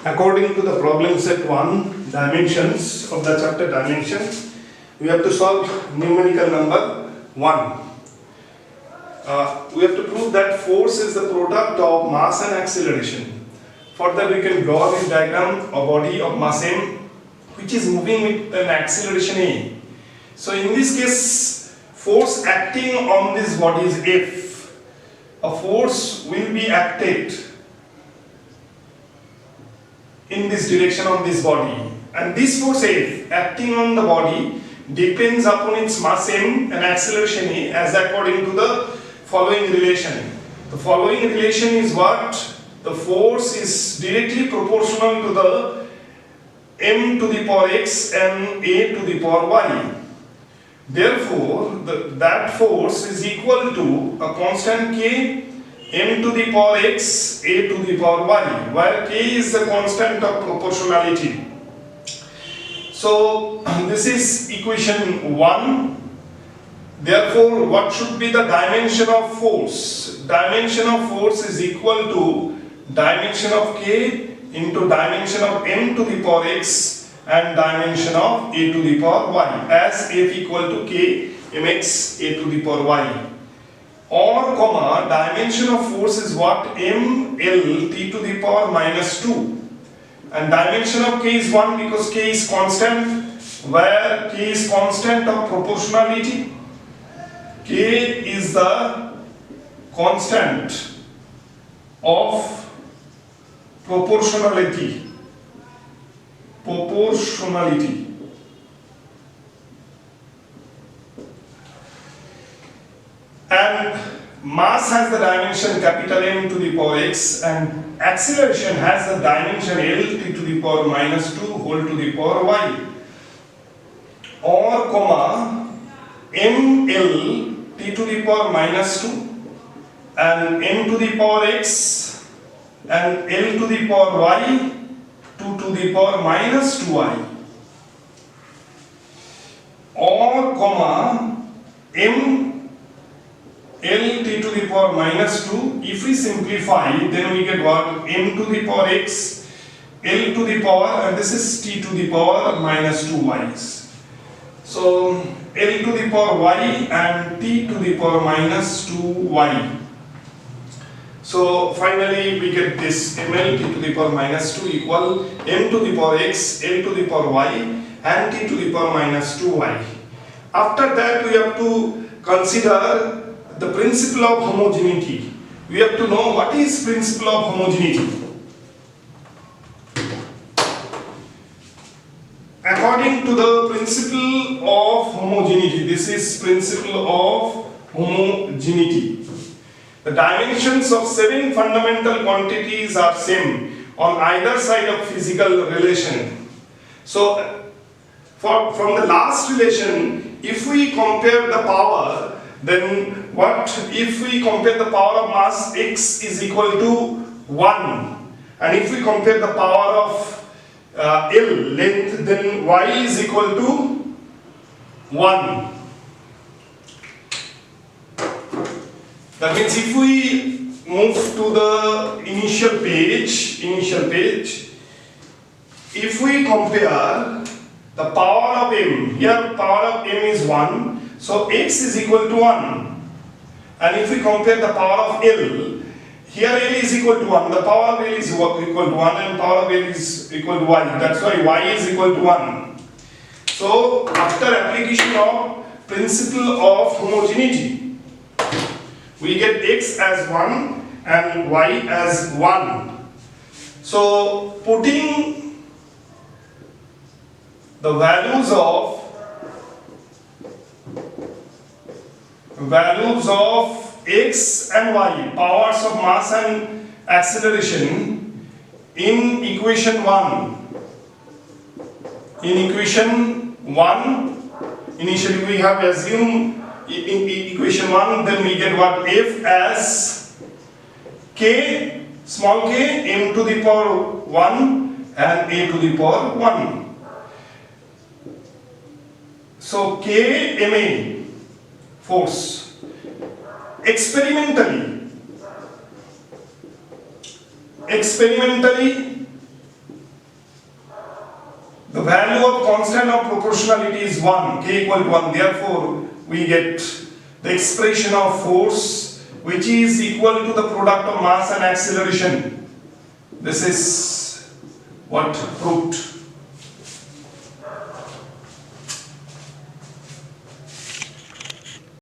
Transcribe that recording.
According to the problem set 1, dimensions of the chapter dimension, we have to solve numerical number 1. We have to prove that force is the product of mass and acceleration. For that we can draw this diagram of body of mass m which is moving with an acceleration a. So in this case, force acting on this body is F. A force will be acted in this direction on this body, and this force F acting on the body depends upon its mass m and acceleration a as according to the following relation. The following relation is what? The force is directly proportional to the m to the power x and a to the power y. Therefore, that force is equal to a constant k, m to the power x, a to the power y, where k is the constant of proportionality. So, this is equation 1. Therefore, what should be the dimension of force? Dimension of force is equal to dimension of k into dimension of m to the power x and dimension of a to the power y, as f equal to k mx a to the power y. Or comma, dimension of force is what? m l t to the power minus 2, and dimension of k is 1 because k is constant, where k is constant of proportionality. K is the constant of proportionality. And mass has the dimension capital M to the power x, and acceleration has the dimension L t to the power minus 2 whole to the power y. Or comma, ml t to the power minus 2 and m to the power x and L to the power y 2 to the power minus 2y. Or comma, m L t to the power minus 2, if we simplify, then we get what? M to the power x, L to the power, and this is t to the power minus 2y. So, L to the power y and t to the power minus 2y. So, finally we get this ml t to the power minus 2 equal m to the power x, L to the power y and t to the power minus 2y. After that we have to consider the principle of homogeneity. We have to know what is principle of homogeneity. According to the principle of homogeneity, this is principle of homogeneity. The dimensions of 7 fundamental quantities are same on either side of physical relation. So, from the last relation, if we compare the power, then what if we compare the power of mass x is equal to 1, and if we compare the power of L length, then y is equal to 1. That means if we move to the initial page, if we compare the power of m, here power of m is 1, so x is equal to 1. And if we compare the power of L, here L is equal to 1, the power of L is equal to 1 and power of L is equal to y. That's why y is equal to 1. So, after application of principle of homogeneity, we get x as 1 and y as 1. So, putting the values of x and y, powers of mass and acceleration, in equation 1. In equation 1, initially we have assumed in equation 1, then we get what? F as k, small k, m to the power 1 and a to the power 1. So k ma, force. Experimentally, The value of constant of proportionality is 1, k equal to 1. Therefore, we get the expression of force which is equal to the product of mass and acceleration. This is what proved.